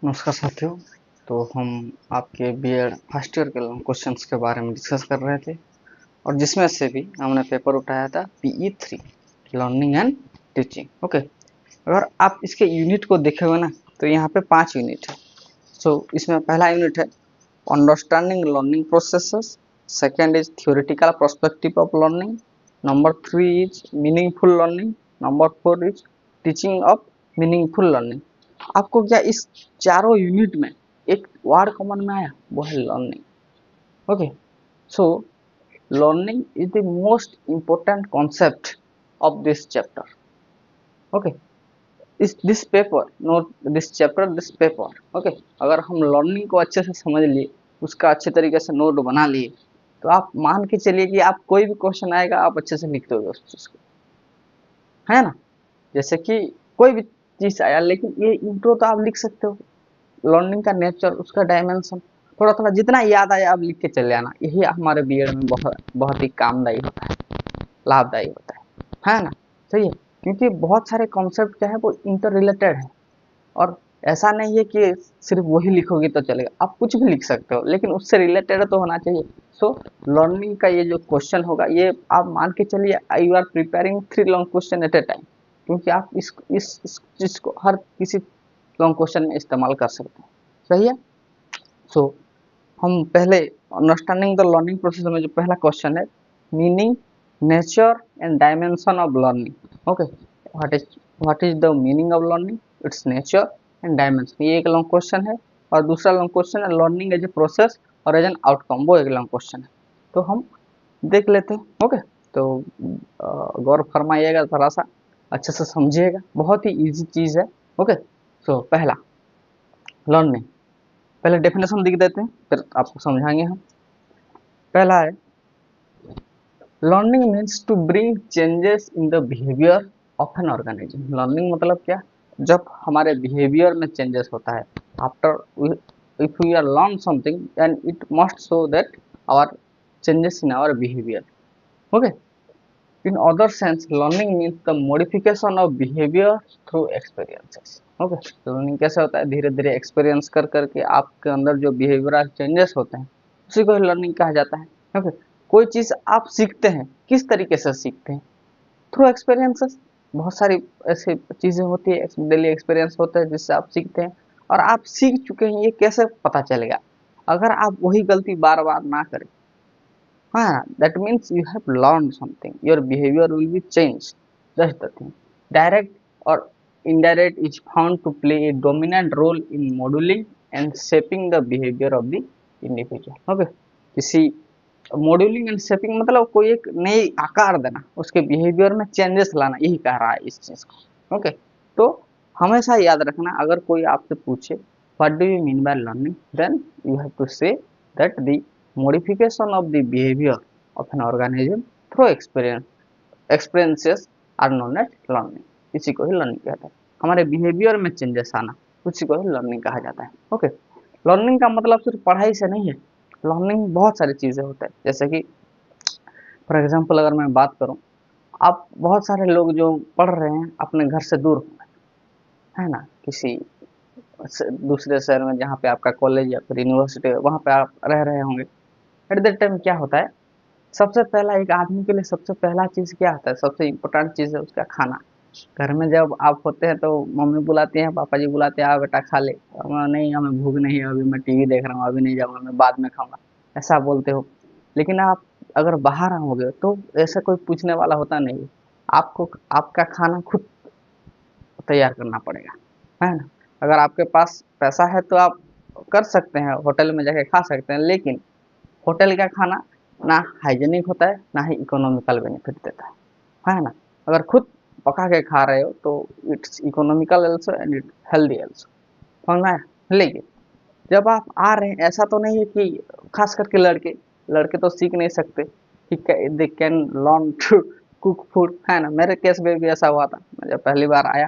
नमस्कार साथियों। तो हम आपके बीएड फर्स्ट ईयर के क्वेश्चंस के बारे में डिस्कस कर रहे थे और जिसमें से भी हमने पेपर उठाया था PE3 learning and teaching. Okay, अगर आप इसके यूनिट को देखेंगे ना तो यहाँ पे 5 यूनिट है। सो इसमें पहला यूनिट है understanding learning processes, second is theoretical perspective of learning, number 3 is meaningful learning, number 4 is teaching of meaningful learning. आपको क्या इस चारों यूनिट में एक वर्ड कॉमन में आया, वो है learning. Okay, so learning is the most important concept of this chapter. Okay, इस this paper note this chapter this paper. Okay, अगर हम लर्निंग को अच्छे से समझ लिए, उसका अच्छे तरीके से नोट बना लिए, तो आप मान के चलिए कि आप कोई भी क्वेश्चन आएगा आप अच्छे से लिख दोगे उस चीज को, है ना। जैसे कि कोई भी चीज आया, लेकिन ये इंट्रो तो आप लिख सकते हो, लर्निंग का नेचर, उसका डायमेंशन थोड़ा थोड़ा जितना याद आया आप लिख के चले आना। यही हमारे बीएड में बहुत बहुत ही कामदायी होता है, लाभदायी होता है ना। सही है, क्योंकि बहुत सारे कॉन्सेप्ट क्या है वो इंटर रिलेटेड है और ऐसा नहीं है कि सिर्फ वही लिखोगे तो चलेगा, आप कुछ भी लिख सकते हो लेकिन उससे रिलेटेड तो होना चाहिए। सो लर्निंग का ये जो क्वेश्चन होगा, ये आप मान के चलिए you are preparing 3 long question at a time, क्योंकि आप इस चीज को हर किसी लॉन्ग क्वेश्चन में इस्तेमाल कर सकते हैं। सही है। सो हम पहले अंडरस्टैंडिंग द लर्निंग प्रोसेस में जो पहला क्वेश्चन है, meaning, nature and dimension of learning. Okay, what is the meaning of learning, it's nature and dimension, ये एक लॉन्ग क्वेश्चन है। और दूसरा लॉन्ग क्वेश्चन है लर्निंग एज ए प्रोसेस और एज एन आउटकम, वो एक लॉन्ग क्वेश्चन है। तो हम देख लेते हैं। ओके, तो गौर फरमाइएगा, थोड़ा सा अच्छे से समझिएगा, बहुत ही इजी चीज है। ओके, सो पहला लर्निंग, पहले डेफिनेशन लिख देते हैं फिर आपको समझाएंगे हम। पहला है learning means to bring changes in the behaviour of an organism. Learning मतलब क्या, जब हमारे बिहेवियर में चेंजेस होता है, after if we are learn something then it must show that our changes in our behaviour. Okay, in other sense learning means the modification of behaviour through experiences. Okay, learning कैसे होता है, धीरे धीरे experience कर करके आपके अंदर जो बिहेवियरल चेंजेस होते हैं उसी को लर्निंग कहा जाता है। ओके, कोई चीज आप सीखते हैं, किस तरीके से सीखते हैं, थ्रू एक्सपीरियंसेस। बहुत सारी ऐसी चीजें होती है, डेली एक्सपीरियंस होता है जिससे आप सीखते हैं और आप सीख चुके हैं, ये कैसे पता चलेगा, अगर आप वही गलती बार बार ना करें। हाँ, that means you have learned something. Your behavior will be changed. That's the thing. Direct or indirect is found to play a dominant role in modeling and shaping the behavior of the individual. Okay. किसी मॉड्यूलिंग and shaping मतलब कोई एक नई आकार देना, उसके behaviour में changes लाना, यही कह रहा है इस चीज को। ओके, तो हमेशा याद रखना, अगर कोई आपसे पूछे what do you mean by learning, then you have to say that the modification of the behavior of an organism through experiences are known as learning। इसी को ही लर्निंग कहते हैं, हमारे बिहेवियर में चेंजेस आना, उसी को ही लर्निंग कहा जाता है। ओके, लर्निंग का मतलब सिर्फ पढ़ाई से नहीं है, लर्निंग बहुत सारी चीजें होता है। जैसे कि फॉर एग्जांपल अगर मैं बात करूं, आप बहुत सारे लोग जो पढ़ रहे हैं अपने घर से दूर होंगे, है ना, किसी दूसरे शहर में जहाँ पे आपका कॉलेज या फिर यूनिवर्सिटी है वहाँ पे आप रह रहे होंगे। एट दैट टाइम क्या होता है, सबसे पहला एक आदमी के लिए सबसे पहला चीज क्या आता है, सबसे इम्पोर्टेंट चीज है उसका खाना। घर में जब आप होते हैं तो मम्मी बुलाती हैं, पापा जी बुलाते हैं, आ बेटा खा ले, नहीं हमें भूख नहीं है, अभी मैं टीवी देख रहा हूँ, अभी नहीं जाऊंगा, मैं बाद में खाऊंगा, ऐसा बोलते हो। लेकिन आप अगर बाहर आओगे तो ऐसा कोई पूछने वाला होता नहीं है, आपको आपका खाना खुद तैयार करना पड़ेगा, है ना। अगर आपके पास पैसा है तो आप कर सकते हैं, होटल में जाके खा सकते हैं, लेकिन होटल का खाना ना हाइजीनिक होता है ना ही इकोनॉमिकल बेनिफिट देता है ना। अगर खुद पका के खा रहे हो तो it's economical also and it healthy also, समझ में आया? लेकिन जब आप आ रहे हैं, ऐसा तो नहीं है कि खास करके लड़के लड़के तो सीख नहीं सकते कि they can learn to cook food, है ना। मेरे केस में भी ऐसा हुआ था, मैं जब पहली बार आया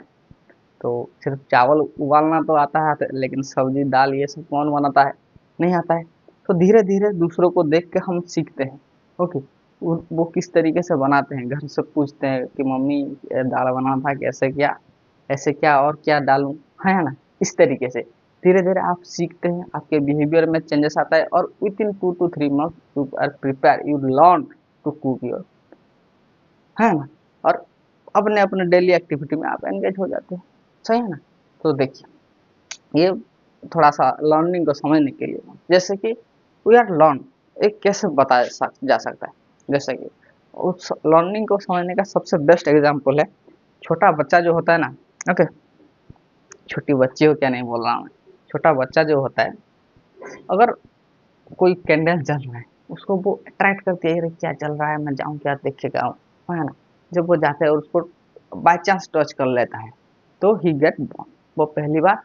तो सिर्फ चावल उबालना तो आता है, लेकिन सब्जी दाल ये सब कौन बनाता है, नहीं आता है। तो धीरे धीरे दूसरों को देख के हम सीखते हैं। ओके, वो किस तरीके से बनाते हैं, घर से पूछते हैं कि मम्मी ये दाल बनाना था कैसे क्या, ऐसे क्या और क्या डालूं, है ना, इस तरीके से धीरे धीरे आप सीखते हैं, आपके बिहेवियर में चेंजेस आता है, और within 2 to 3 months you are prepare, you learn to cook your, है ना। और अपने अपने डेली एक्टिविटी में आप एंगेज हो जाते हैं, सही है ना। तो देखिए, ये थोड़ा सा लर्निंग को समझने के लिए, जैसे कि वी आर लर्न, एक कैसे बताया जा सकता है, जैसे कि उस लर्निंग को समझने का सबसे बेस्ट एग्जांपल है छोटा बच्चा जो होता है ना। ओके, छोटी बच्ची हो क्या नहीं बोल रहा हूँ मैं, छोटा बच्चा जो होता है, अगर कोई कैंडल जल रहा है, उसको वो अट्रैक्ट करती है, अरे क्या जल रहा है, मैं जाऊँ क्या देखेगा, है ना। जब वो जाता है और उसको बाय चांस टच कर लेता है, तो ही गेट बॉर्न, वो पहली बार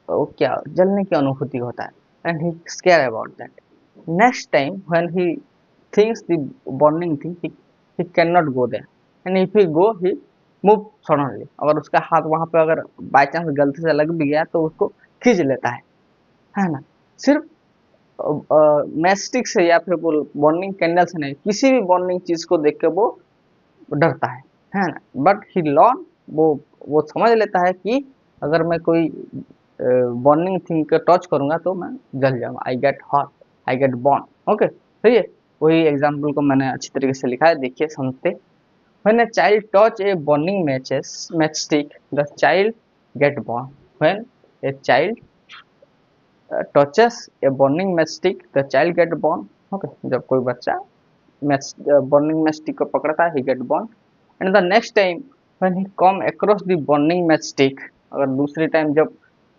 वो क्या जलने की अनुभूति होता है, and he scare about that. Next time when he thinks the burning thing, he can not go there, and if he go he move suddenly, अगर उसका हाथ वहां पे अगर बाय चांस गलती से लग भी गया तो उसको खींच लेता है ना। सिर्फ मैस्टिक से या फिर वो बर्निंग कैंडल से नहीं, किसी भी बर्निंग चीज को देख के वो डरता है ना। बट ही लर्न, वो समझ लेता है कि अगर मैं कोई बर्निंग थिंग को टच करूंगा तो मैं जल जाऊंगा, I get hot, I get burn. Okay, सही है। वही एग्जाम्पल को मैंने अच्छी तरीके से लिखा है, देखिए समझते। When a child touch a burning matchstick, the child get burned. When a child touches a burning matchstick, the child get burned. Okay, जब कोई बच्चा मैच बर्निंग मैचस्टिक को पकड़ता है, he get burned. And the next time when he come across the burning matchstick, अगर दूसरी time जब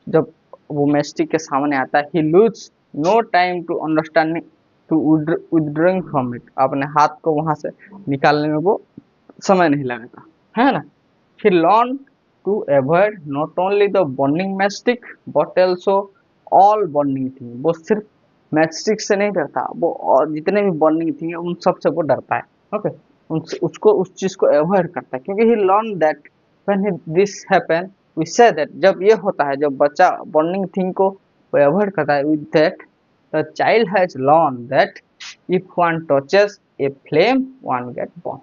जब वो मैचस्टिक के सामने आता है, he lose no time to understanding to withdrawing from it, अपने हाथ को वहां से निकालने में वो समय नहीं लगता, है ना। He learned to avoid not only the burning matchstick but also all burning thing, वो सिर्फ मैचस्टिक से नहीं डरता, वो और जितने भी बर्निंग थी उन सब से वो डरता है। ओके, उसको उस चीज को अवॉइड करता है, क्योंकि he learn that when this happen, we say that, जब ये होता है, जब बच्चा बर्निंग थिंग को अवॉइड करता है, with that the child has learn that if one touches a flame one get burn.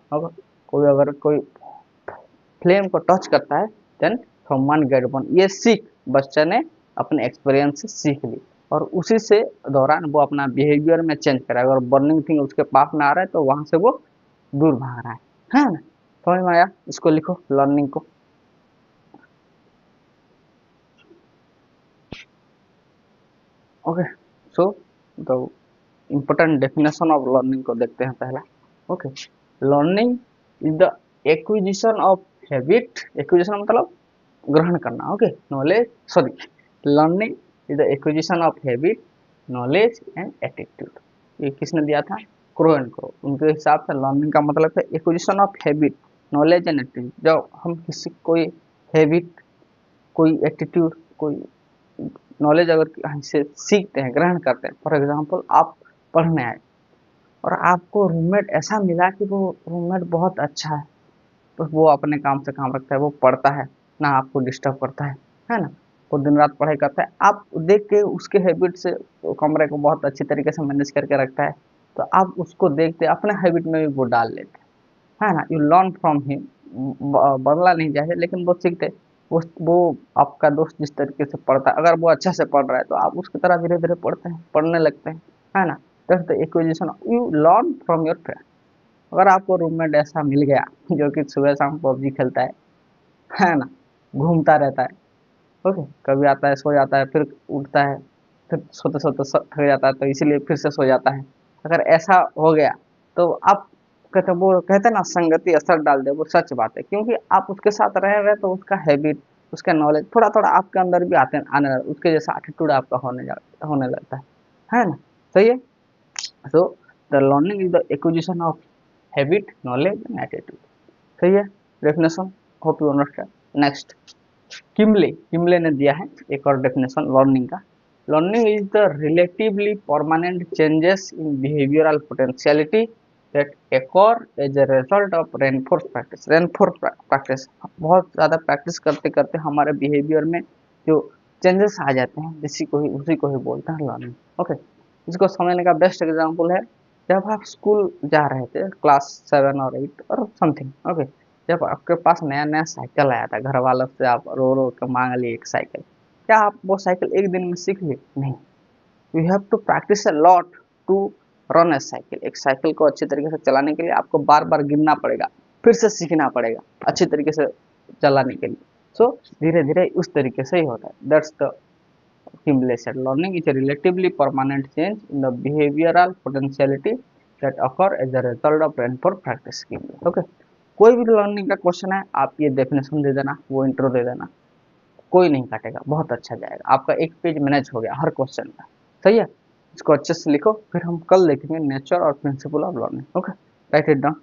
अगर कोई फ्लेम को टच करता है, देन वन गेट बर्न, ये सीख बच्चा ने अपने एक्सपीरियंस से सीख ली, और उसी से दौरान वो अपना बिहेवियर में चेंज करा। अगर बर्निंग थिंग उसके पास में आ रहा है तो वहां से वो दूर भाग रहा है ना। समझ में आया, इसको लिखो लर्निंग को। Okay, so the important definition of learning को देखते हैं पहला। Okay, learning is the acquisition of habit, acquisition मतलब ग्रहण करना। Okay, knowledge, sorry, learning is the acquisition of habit, knowledge and attitude. ये किसने दिया था? Crow and crow. उनके हिसाब से लर्निंग का मतलब है acquisition of habit, knowledge and attitude. जब हम किसी कोई हैबिट, कोई एटीट्यूड, कोई नॉलेज अगर कहीं से सीखते हैं, ग्रहण करते हैं, फॉर एग्जाम्पल आप पढ़ने आए और आपको रूममेट ऐसा मिला कि वो रूममेट बहुत अच्छा है, तो वो अपने काम से काम रखता है, वो पढ़ता है ना, आपको डिस्टर्ब करता है ना। वो दिन रात पढ़ाई करता है, आप देख के उसके हैबिट से वो कमरे को बहुत अच्छी तरीके से मैनेज करके रखता है, तो आप उसको देखते अपने हैबिट में भी वो डाल लेते है ना। यू लर्न फ्रॉम हिम, बदला नहीं चाहिए, लेकिन वो सीखते। वो आपका दोस्त जिस तरीके से पढ़ता है, अगर वो अच्छा से पढ़ रहा है तो आप उसकी तरह धीरे धीरे पढ़ते हैं, पढ़ने लगते हैं, है ना। That's the acquisition, you learn from your friend. अगर आपको रूममेट ऐसा मिल गया जो कि सुबह शाम पबजी खेलता है ना, घूमता रहता है, ओके, कभी आता है सो जाता है, फिर उठता है, फिर सोते सोते थक जाता है तो इसीलिए फिर से सो जाता है, अगर ऐसा हो गया तो आप कहते, वो कहते हैं ना, संगति असर डाल दे, वो सच बात है, क्योंकि आप उसके साथ रह रहे तो उसका हैबिट, उसका नॉलेज थोड़ा थोड़ा आपके अंदर भी आते आने लगता, उसके जैसा एटीट्यूड आपका होने लगता है ना। सही है। So the learning is the acquisition of habit, knowledge and attitude. सही है definition, hope you understand. Next, Kimble ने दिया है एक और डेफिनेशन लर्निंग का। Learning is the relatively permanent changes in behavioural potentiality that occur as a result of reinforce practice. Reinforce practice, बहुत ज़्यादा प्रैक्टिस करते करते हमारे बिहेवियर में जो चेंजेस आ जाते हैं, उसी को ही बोलते हैं लर्निंग। ओके, इसको समझने का बेस्ट एग्जांपल है, जब आप स्कूल जा रहे थे क्लास 7 और 8 और समथिंग, ओके, जब आपके पास नया नया साइकिल आया था, घर वालों से आप रो रो के मांग लिए एक साइकिल, क्या आप वो साइकिल एक दिन में सीख लिए? नहीं, you have to practice a lot to run a cycle. एक साइकिल को अच्छी तरीके से चलाने के लिए आपको बार बार गिरना पड़ेगा, फिर से सीखना पड़ेगा अच्छी तरीके से चलाने के लिए। सो धीरे धीरे उस तरीके से ही होता है। That's the Kimble said, learning is a relatively permanent change in the behavioral potentiality that occur as a result of reinforced practice. Kimble. Okay. कोई भी लर्निंग का क्वेश्चन है, आप ये डेफिनेशन दे देना, वो इंट्रो दे देना, कोई नहीं काटेगा, बहुत अच्छा जाएगा, आपका एक पेज मैनेज हो गया हर क्वेश्चन का। सही है, इसको अच्छे से लिखो, फिर हम कल देखेंगे नेचर और principle of learning. Okay, right it down.